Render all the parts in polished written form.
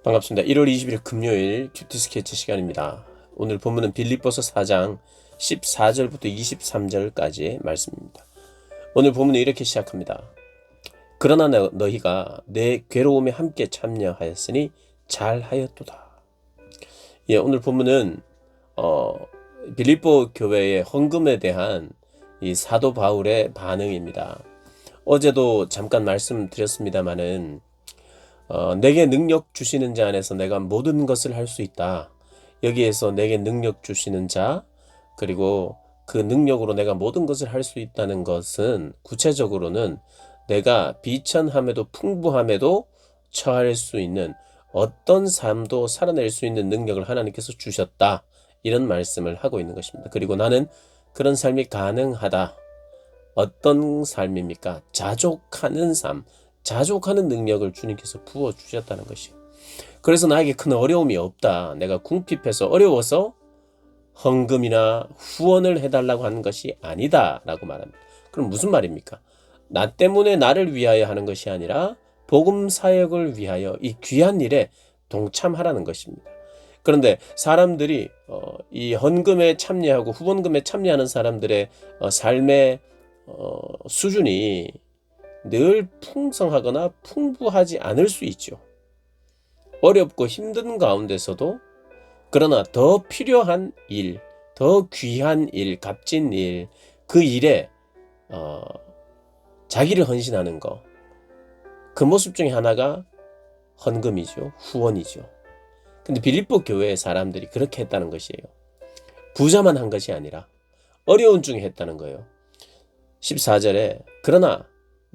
반갑습니다. 1월 20일 금요일 큐티 스케치 시간입니다. 오늘 본문은 빌립보서 4장 14절부터 23절까지의 말씀입니다. 오늘 본문은 이렇게 시작합니다. 그러나 너희가 내 괴로움에 함께 참여하였으니 잘하였도다. 오늘 본문은 빌립보 교회의 헌금에 대한 이 사도 바울의 반응입니다. 어제도 잠깐 말씀드렸습니다마는 내게 능력 주시는 자 안에서 내가 모든 것을 할 수 있다. 여기에서 내게 능력 주시는 자, 그리고 그 능력으로 내가 모든 것을 할 수 있다는 것은 구체적으로는 내가 비천함에도 풍부함에도 처할 수 있는 어떤 삶도 살아낼 수 있는 능력을 하나님께서 주셨다. 이런 말씀을 하고 있는 것입니다. 그리고 나는 그런 삶이 가능하다. 어떤 삶입니까? 자족하는 삶. 자족하는 능력을 주님께서 부어주셨다는 것이에요. 그래서 나에게 큰 어려움이 없다. 내가 궁핍해서 어려워서 헌금이나 후원을 해달라고 하는 것이 아니다 라고 말합니다. 그럼 무슨 말입니까? 나 때문에 나를 위하여 하는 것이 아니라 복음 사역을 위하여 이 귀한 일에 동참하라는 것입니다. 그런데 사람들이 이 헌금에 참여하고 후원금에 참여하는 사람들의 삶의 수준이 늘 풍성하거나 풍부하지 않을 수 있죠. 어렵고 힘든 가운데서도 그러나 더 필요한 일, 더 귀한 일, 값진 일, 그 일에 자기를 헌신하는 것, 그 모습 중에 하나가 헌금이죠. 후원이죠. 근데 빌립보 교회의 사람들이 그렇게 했다는 것이에요. 부자만 한 것이 아니라 어려운 중에 했다는 거예요. 14절에 그러나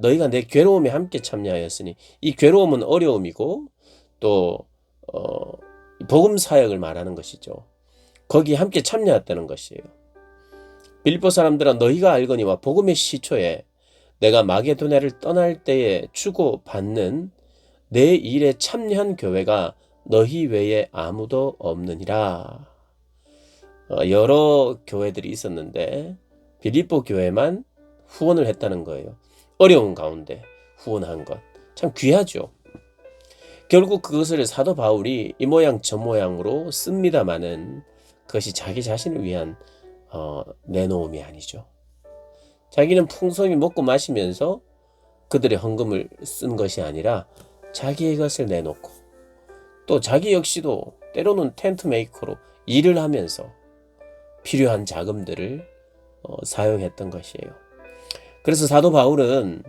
너희가 내 괴로움에 함께 참여하였으니, 이 괴로움은 어려움이고 또 복음 사역을 말하는 것이죠. 거기에 함께 참여했다는 것이에요. 빌립보 사람들아 너희가 알거니와 복음의 시초에 내가 마게도냐를 떠날 때에 주고받는 내 일에 참여한 교회가 너희 외에 아무도 없느니라. 여러 교회들이 있었는데 빌립보 교회만 후원을 했다는 거예요. 어려운 가운데 후원한 것 참 귀하죠. 결국 그것을 사도 바울이 이 모양 저 모양으로 씁니다마는 그것이 자기 자신을 위한 내놓음이 아니죠. 자기는 풍성히 먹고 마시면서 그들의 헌금을 쓴 것이 아니라 자기의 것을 내놓고 또 자기 역시도 때로는 텐트 메이커로 일을 하면서 필요한 자금들을 사용했던 것이에요. 그래서 사도 바울은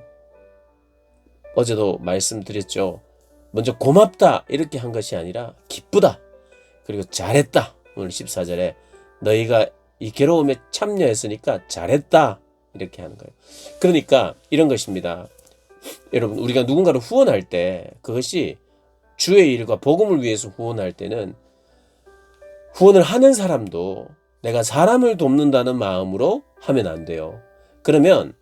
어제도 말씀드렸죠. 먼저 고맙다 이렇게 한 것이 아니라 기쁘다, 그리고 잘했다. 오늘 14절에 너희가 이 괴로움에 참여했으니까 잘했다 이렇게 하는 거예요. 그러니까 이런 것입니다. 여러분, 우리가 누군가를 후원할 때 그것이 주의 일과 복음을 위해서 후원할 때는 후원을 하는 사람도 내가 사람을 돕는다는 마음으로 하면 안 돼요. 그러면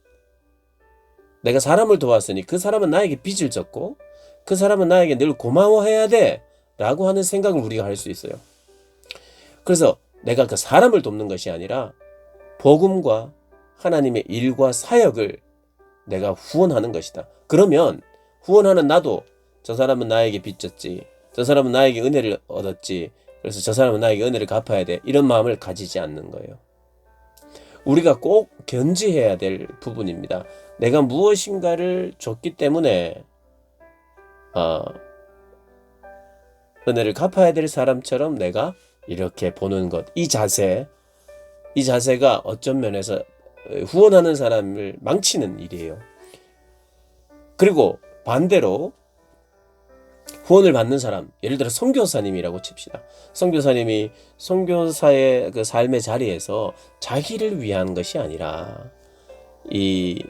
내가 사람을 도왔으니 그 사람은 나에게 빚을 졌고 그 사람은 나에게 늘 고마워해야 돼 라고 하는 생각을 우리가 할 수 있어요. 그래서 내가 그 사람을 돕는 것이 아니라 복음과 하나님의 일과 사역을 내가 후원하는 것이다. 그러면 후원하는 나도 저 사람은 나에게 빚졌지, 저 사람은 나에게 은혜를 얻었지, 그래서 저 사람은 나에게 은혜를 갚아야 돼, 이런 마음을 가지지 않는 거예요. 우리가 꼭 견지해야 될 부분입니다. 내가 무엇인가를 줬기 때문에 은혜를 갚아야 될 사람처럼 내가 이렇게 보는 것, 이 자세가 어떤 면에서 후원하는 사람을 망치는 일이에요. 그리고 반대로 후원을 받는 사람, 예를 들어 선교사님이라고 칩시다. 선교사님이 선교사의 그 삶의 자리에서 자기를 위한 것이 아니라 이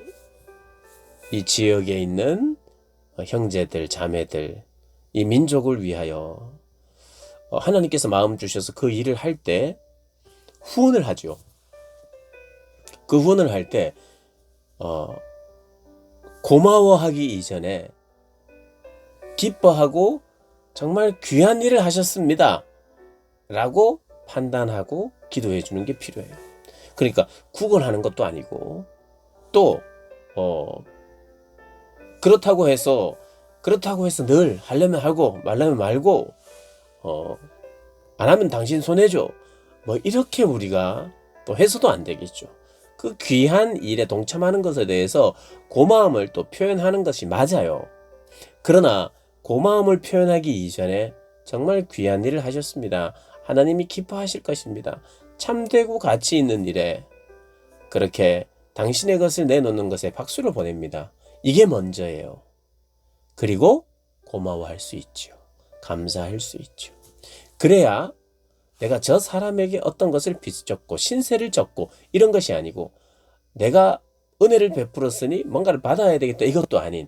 지역에 있는 형제들, 자매들, 이 민족을 위하여 하나님께서 마음 주셔서 그 일을 할 때 후원을 하죠. 그 후원을 할 때 고마워하기 이전에 기뻐하고 정말 귀한 일을 하셨습니다 라고 판단하고 기도해 주는 게 필요해요. 그러니까 구걸하는 것도 아니고 또 그렇다고 해서 늘 하려면 하고 말려면 말고 안 하면 당신 손해줘. 뭐 이렇게 우리가 또 해서도 안 되겠죠. 그 귀한 일에 동참하는 것에 대해서 고마움을 또 표현하는 것이 맞아요. 그러나 고마움을 표현하기 이전에 정말 귀한 일을 하셨습니다. 하나님이 기뻐하실 것입니다. 참되고 가치 있는 일에 그렇게 당신의 것을 내놓는 것에 박수를 보냅니다. 이게 먼저예요. 그리고 고마워할 수 있죠. 감사할 수 있죠. 그래야 내가 저 사람에게 어떤 것을 빚졌고 신세를 졌고 이런 것이 아니고 내가 은혜를 베풀었으니 뭔가를 받아야 되겠다 이것도 아닌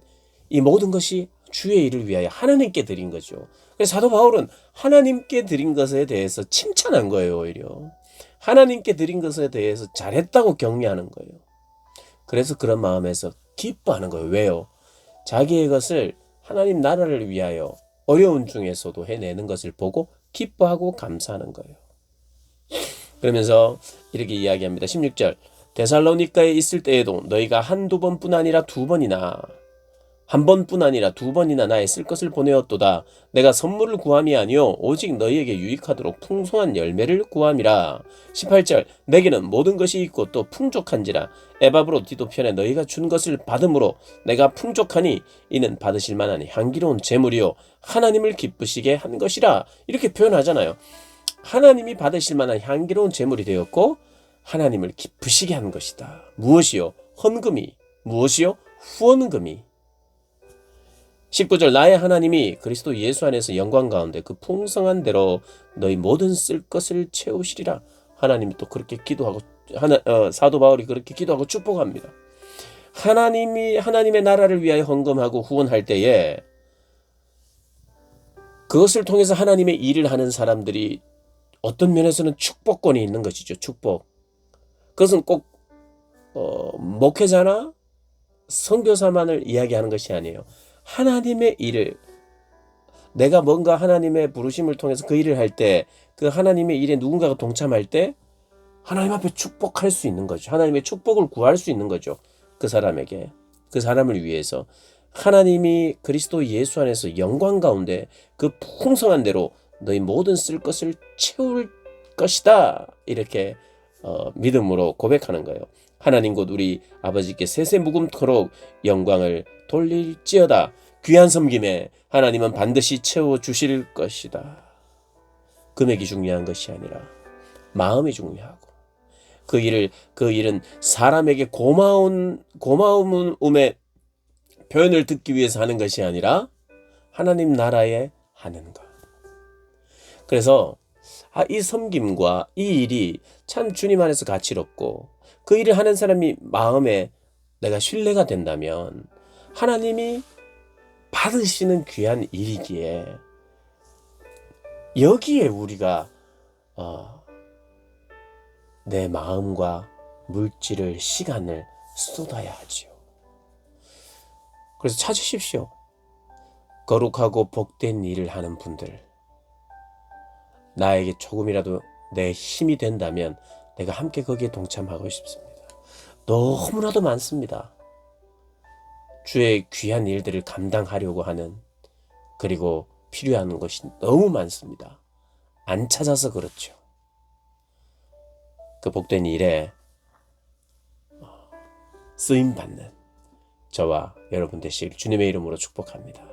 이 모든 것이 주의 일을 위하여 하나님께 드린 거죠. 그래서 사도 바울은 하나님께 드린 것에 대해서 칭찬한 거예요. 오히려 하나님께 드린 것에 대해서 잘했다고 격려하는 거예요. 그래서 그런 마음에서 기뻐하는 거예요. 왜요? 자기의 것을 하나님 나라를 위하여 어려운 중에서도 해내는 것을 보고 기뻐하고 감사하는 거예요. 그러면서 이렇게 이야기합니다. 16절 데살로니가에 있을 때에도 너희가 한두 번뿐 아니라 두 번이나 한 번뿐 아니라 두 번이나 나의 쓸 것을 보내었도다. 내가 선물을 구함이 아니요 오직 너희에게 유익하도록 풍성한 열매를 구함이라. 18절 내게는 모든 것이 있고 또 풍족한지라 에바브로 디도편에 너희가 준 것을 받음으로 내가 풍족하니 이는 받으실 만한 향기로운 제물이요 하나님을 기쁘시게 한 것이라. 이렇게 표현하잖아요. 하나님이 받으실 만한 향기로운 제물이 되었고 하나님을 기쁘시게 한 것이다. 무엇이요? 헌금이. 무엇이요? 후원금이. 19절 나의 하나님이 그리스도 예수 안에서 영광 가운데 그 풍성한 대로 너희 모든 쓸 것을 채우시리라. 하나님이 또 그렇게 기도하고 사도 바울이 그렇게 기도하고 축복합니다. 하나님이 하나님의 나라를 위하여 헌금하고 후원할 때에 그것을 통해서 하나님의 일을 하는 사람들이 어떤 면에서는 축복권이 있는 것이죠. 축복. 그것은 꼭 목회자나 선교사만을 이야기하는 것이 아니에요. 하나님의 일을 내가 뭔가 하나님의 부르심을 통해서 그 일을 할 때 그 하나님의 일에 누군가가 동참할 때 하나님 앞에 축복할 수 있는 거죠. 하나님의 축복을 구할 수 있는 거죠. 그 사람에게 그 사람을 위해서 하나님이 그리스도 예수 안에서 영광 가운데 그 풍성한 대로 너희 모든 쓸 것을 채울 것이다. 이렇게 믿음으로 고백하는 거예요. 하나님 곧 우리 아버지께 세세무금토록 영광을 돌릴지어다. 귀한 섬김에 하나님은 반드시 채워주실 것이다. 금액이 중요한 것이 아니라 마음이 중요하고 그 일은 사람에게 고마움의 표현을 듣기 위해서 하는 것이 아니라 하나님 나라에 하는 것. 그래서 이 섬김과 이 일이 참 주님 안에서 가치롭고 그 일을 하는 사람이 마음에 내가 신뢰가 된다면 하나님이 받으시는 귀한 일이기에 여기에 우리가 내 마음과 물질을 시간을 쏟아야 하지요. 그래서 찾으십시오. 거룩하고 복된 일을 하는 분들. 나에게 조금이라도 내 힘이 된다면 내가 함께 거기에 동참하고 싶습니다. 너무나도 많습니다. 주의 귀한 일들을 감당하려고 하는 그리고 필요한 것이 너무 많습니다. 안 찾아서 그렇죠. 그 복된 일에 쓰임받는 저와 여러분 되시길 주님의 이름으로 축복합니다.